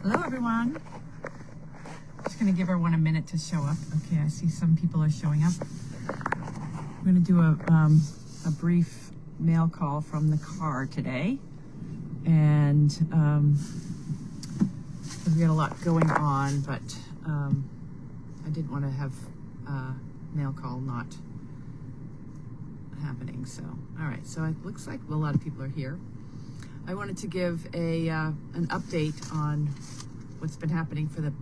Hello, everyone. Just going to give everyone a minute to show up. Okay, I see some people are showing up. I'm going to do a brief mail call from the car today. And we got a lot going on, but I didn't want to have mail call not happening. So, all right. So it looks like a lot of people are here. I wanted to give an update on what's been happening for the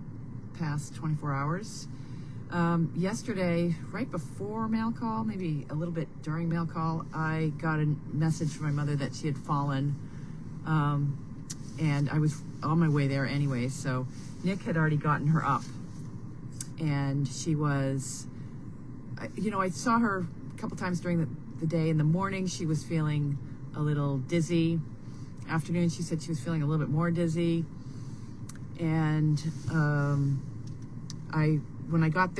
past 24 hours. Yesterday, right before mail call, maybe a little bit during mail call, I got a message from my mother that she had fallen, and I was on my way there anyway. So Nick had already gotten her up, and she was, I saw her a couple times during the day. In the morning, she was feeling a little dizzy. Afternoon, she said she was feeling a little bit more dizzy. And when I got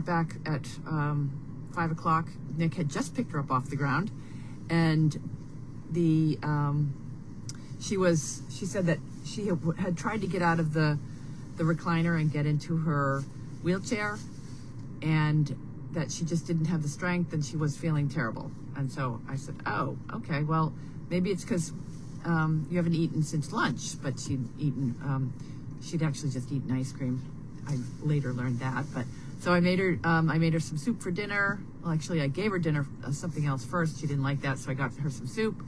back at 5 o'clock, Nick had just picked her up off the ground, and she said that she had tried to get out of the recliner and get into her wheelchair, and that she just didn't have the strength, and she was feeling terrible. And so I said, oh, okay, well, maybe it's because you haven't eaten since lunch. But she'd actually just eaten ice cream. I later learned that. But so I made her some soup for dinner. Well, actually, I gave her dinner something else first. She didn't like that, so I got her some soup.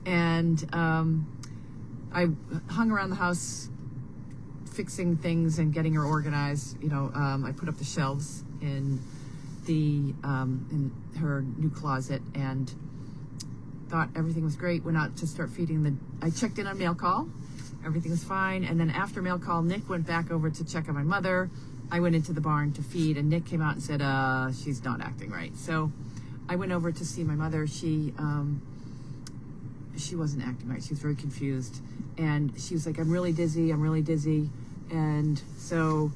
And I hung around the house fixing things and getting her organized. I put up the shelves in her new closet and thought everything was great. Went out to start feeding I checked in on mail call. Everything was fine. And then after mail call, Nick went back over to check on my mother. I went into the barn to feed, and Nick came out and said, she's not acting right. So I went over to see my mother. She wasn't acting right. She was very confused. And she was like, I'm really dizzy. And so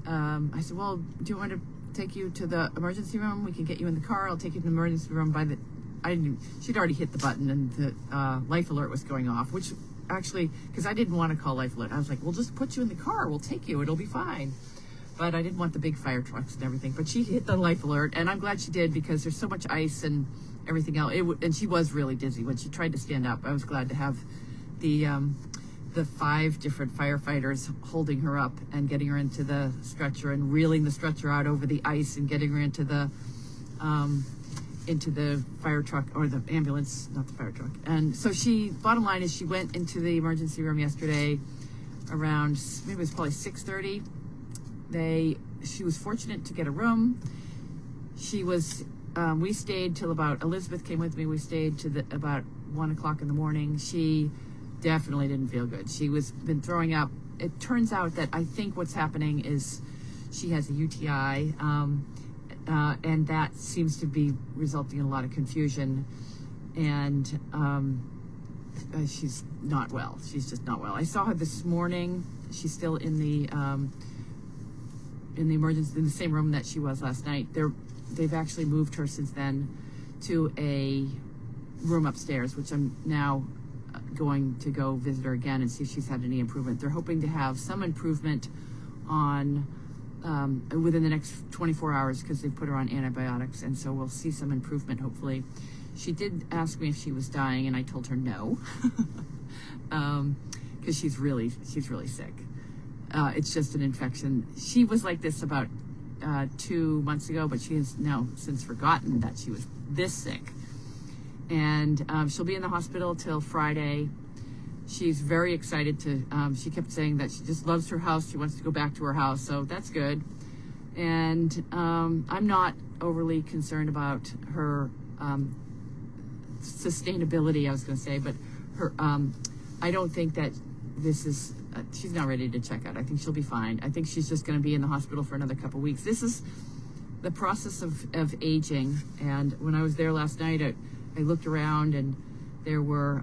I said, well, do you want to take you to the emergency room? We can get you in the car. I'll take you to the emergency room. She'd already hit the button, and the life alert was going off, which actually, because I didn't want to call life alert. I was like, we'll just put you in the car. We'll take you. It'll be fine. But I didn't want the big fire trucks and everything. But she hit the life alert, and I'm glad she did, because there's so much ice and everything else. And she was really dizzy when she tried to stand up. I was glad to have the 5 different firefighters holding her up and getting her into the stretcher and reeling the stretcher out over the ice and getting her into the fire truck, or the ambulance, not the fire truck. And so bottom line is, she went into the emergency room yesterday around, maybe it was probably 6:30. She was fortunate to get a room. We stayed till about, Elizabeth came with me, we stayed to about 1 o'clock in the morning. She definitely didn't feel good. She was been throwing up. It turns out that I think what's happening is she has a UTI, and that seems to be resulting in a lot of confusion. And she's not well. She's just not well. I saw her this morning. She's still in the emergency, in the same room that she was last night. They've actually moved her since then to a room upstairs, which I'm now going to go visit her again and see if she's had any improvement. They're hoping to have some improvement on within the next 24 hours, because they put her on antibiotics, and so we'll see some improvement, hopefully. She did ask me if she was dying, and I told her no, because she's really sick. It's just an infection. She was like this about 2 months ago, but she has now since forgotten that she was this sick. And she'll be in the hospital till Friday. She's very excited she kept saying that she just loves her house. She wants to go back to her house, so that's good. And I'm not overly concerned about her sustainability, I was going to say, but her, I don't think that this is, she's not ready to check out. I think she'll be fine. I think she's just going to be in the hospital for another couple weeks. This is the process of aging. And when I was there last night, I looked around, and there were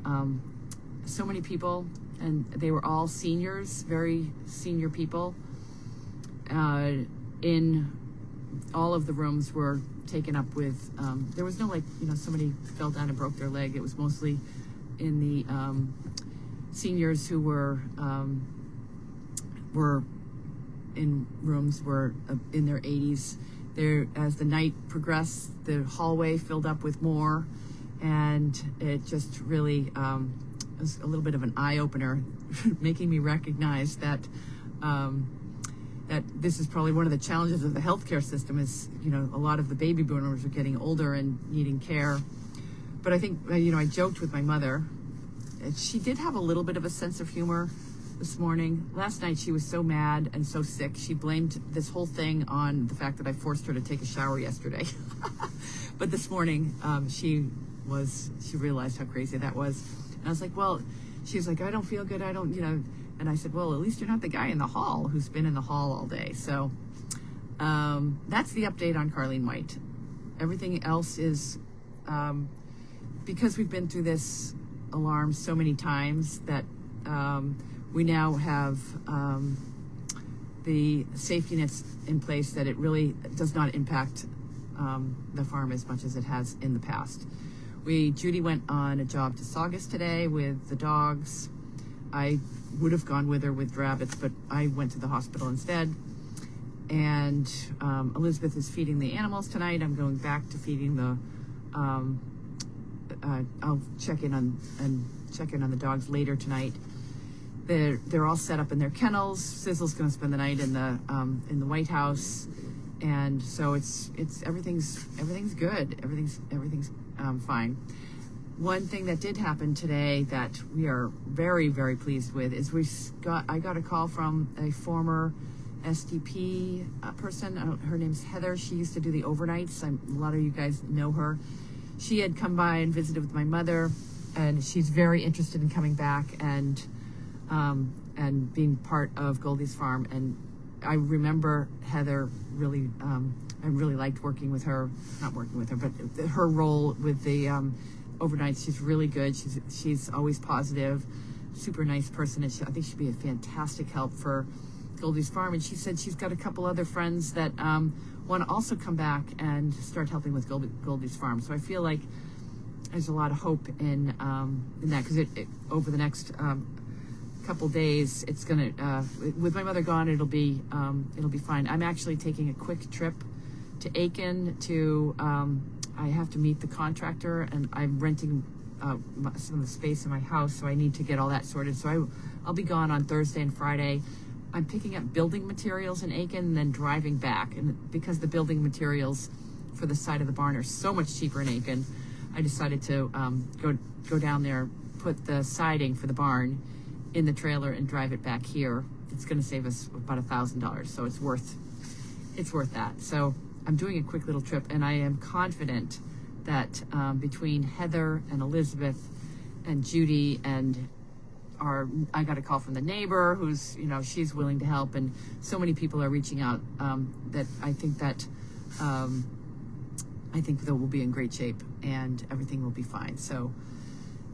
so many people, and they were all seniors, very senior people. In all of the rooms were taken up with, there was no somebody fell down and broke their leg. It was mostly in the seniors who were in rooms were in their 80s. There, as the night progressed, the hallway filled up with more, and it just really was a little bit of an eye-opener, making me recognize that that this is probably one of the challenges of the healthcare system is, a lot of the baby boomers are getting older and needing care. But I think, I joked with my mother. She did have a little bit of a sense of humor this morning. Last night she was so mad and so sick. She blamed this whole thing on the fact that I forced her to take a shower yesterday. But this morning, she realized how crazy that was. And I was like, well, she's like, I don't feel good. I don't, and I said, well, at least you're not the guy in the hall who's been in the hall all day. So that's the update on Carlene White. Everything else is, because we've been through this alarm so many times that we now have the safety nets in place that it really does not impact the farm as much as it has in the past. Judy went on a job to Saugus today with the dogs. I would have gone with her with rabbits, but I went to the hospital instead. And Elizabeth is feeding the animals tonight. I'm going back to feeding the. I'll check in on the dogs later tonight. They're all set up in their kennels. Sizzle's going to spend the night in the White House, and so it's everything's good. Everything's fine. One thing that did happen today that we are very, very pleased with is I got a call from a former SDP person. Her name's Heather. She used to do the overnights. A lot of you guys know her. She had come by and visited with my mother, and she's very interested in coming back and being part of Goldy's farm. And I remember Heather really. I really liked working with her. Not working with her, but her role with the overnights. She's really good. She's always positive, super nice person, and I think she'd be a fantastic help for Goldy's farm. And she said she's got a couple other friends that want to also come back and start helping with Goldy's farm. So I feel like there's a lot of hope in that, because it over the next couple days, it's gonna with my mother gone, it'll be fine. I'm actually taking a quick trip to Aiken to I have to meet the contractor, and I'm renting some of the space in my house, so I need to get all that sorted. So I'll be gone on Thursday and Friday. I'm picking up building materials in Aiken and then driving back. And because the building materials for the side of the barn are so much cheaper in Aiken, I decided to go down there, put the siding for the barn in the trailer and drive it back here. It's going to save us about $1,000, so it's worth that. So I'm doing a quick little trip, and I am confident that between Heather and Elizabeth and Judy and I got a call from the neighbor who's, she's willing to help, and so many people are reaching out that I think that we'll be in great shape and everything will be fine. So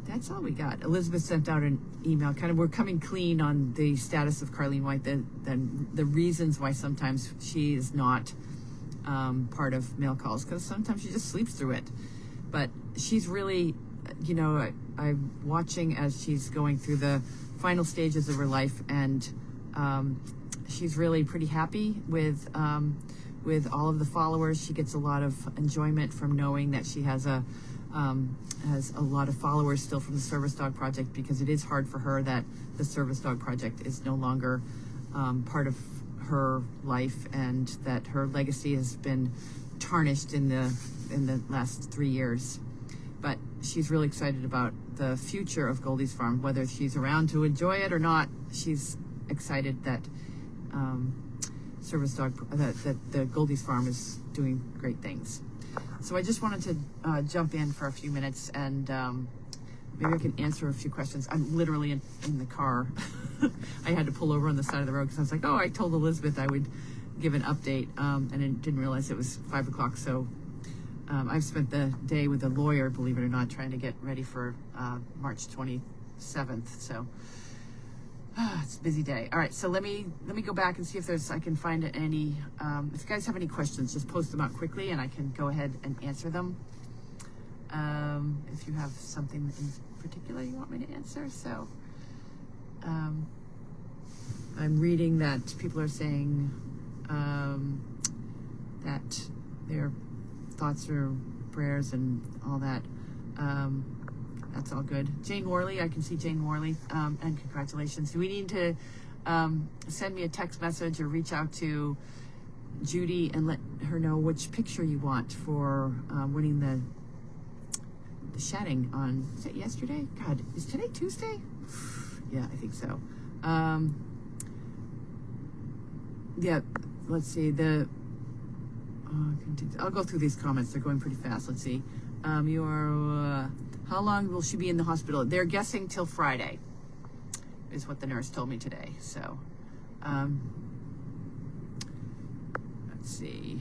that's all we got. Elizabeth sent out an email. We're coming clean on the status of Carlene White, the reasons why sometimes she is not part of mail calls, because sometimes she just sleeps through it. But she's really, I'm watching as she's going through the final stages of her life, and she's really pretty happy with all of the followers. She gets a lot of enjoyment from knowing that she has a lot of followers still from the Service Dog Project, because it is hard for her that the Service Dog Project is no longer part of her life, and that her legacy has been tarnished in the last 3 years. But she's really excited about the future of Goldy's farm, whether she's around to enjoy it or not. She's excited that that the Goldy's farm is doing great things. So I just wanted to jump in for a few minutes, and maybe I can answer a few questions. I'm literally in the car. I had to pull over on the side of the road because I was like, I told Elizabeth I would give an update, and I didn't realize it was 5 o'clock. So I've spent the day with a lawyer, believe it or not, trying to get ready for March 27th. So it's a busy day. All right, so let me go back and see if I can find any. If you guys have any questions, just post them out quickly, and I can go ahead and answer them. If you have something in particular you want me to answer, so I'm reading that people are saying that their thoughts or prayers and all that. That's all good. Jane Worley, I can see Jane Worley, and congratulations. Do we need to send me a text message or reach out to Judy and let her know which picture you want for winning the shedding on, is it yesterday? God, is today Tuesday? Yeah, I think so. Yeah, let's see. I'll go through these comments. They're going pretty fast. Let's see. How long will she be in the hospital? They're guessing till Friday, is what the nurse told me today. So, let's see.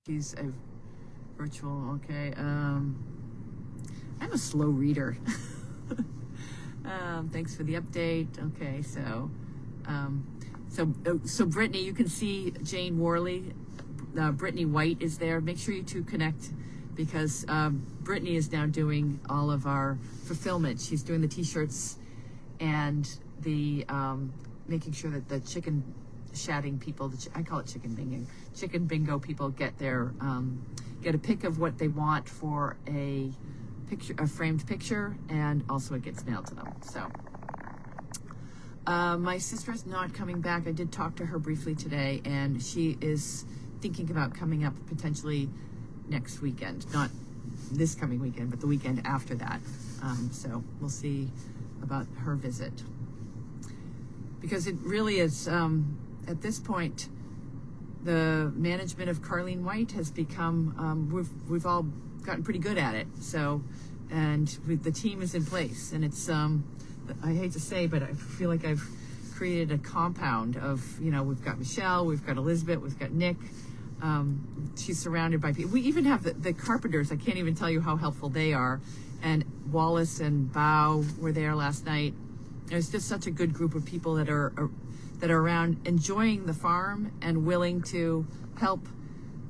She's a virtual, okay. I'm a slow reader. Thanks for the update. Okay, so Brittany, you can see Jane Worley. Brittany White is there. Make sure you two connect, because Brittany is now doing all of our fulfillment. She's doing the t-shirts and the making sure that the chicken shatting people, I call it chicken bingo people get their get a pic of what they want for a picture, a framed picture, and also it gets mailed to them. So my sister is not coming back. I did talk to her briefly today, and she is thinking about coming up potentially next weekend, not this coming weekend, but the weekend after that. So we'll see about her visit, because it really is, at this point, the management of Carlene White has become, we've all gotten pretty good at it. So, and the team is in place, and it's, I hate to say, but I feel like I've created a compound of, we've got Michelle, we've got Elizabeth, we've got Nick. She's surrounded by people. We even have the carpenters. I can't even tell you how helpful they are. And Wallace and Bow were there last night. There's just such a good group of people that are around, enjoying the farm and willing to help.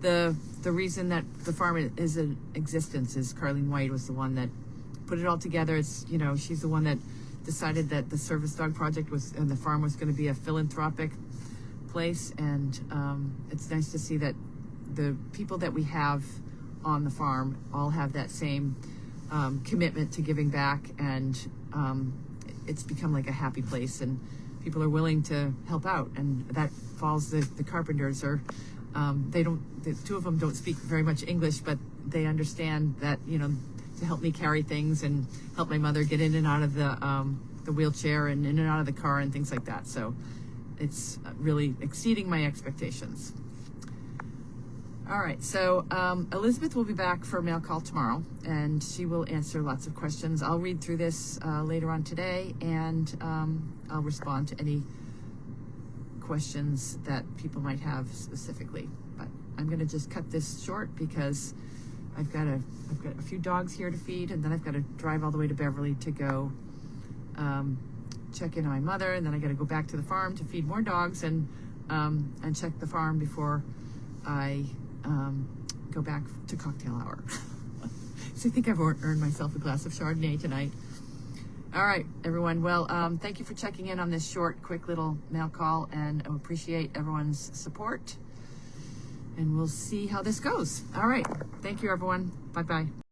The reason that the farm is in existence is Carlene White was the one that put it all together. It's, she's the one that decided that the Service Dog Project and the farm was going to be a philanthropic place. And it's nice to see that the people that we have on the farm all have that same commitment to giving back, and it's become like a happy place, and people are willing to help out. And that falls, the carpenters are, the two of them don't speak very much English, but they understand that, to help me carry things and help my mother get in and out of the wheelchair and in and out of the car and things like that. So it's really exceeding my expectations. All right, so Elizabeth will be back for mail call tomorrow, and she will answer lots of questions. I'll read through this later on today, and I'll respond to any questions that people might have specifically. But I'm going to just cut this short because I've got a few dogs here to feed, and then I've got to drive all the way to Beverly to go check in on my mother, and then I got to go back to the farm to feed more dogs and check the farm before I go back to cocktail hour. So I think I've earned myself a glass of Chardonnay tonight. All right, everyone. Well, thank you for checking in on this short, quick little mail call, and I appreciate everyone's support. And we'll see how this goes. All right. Thank you, everyone. Bye-bye.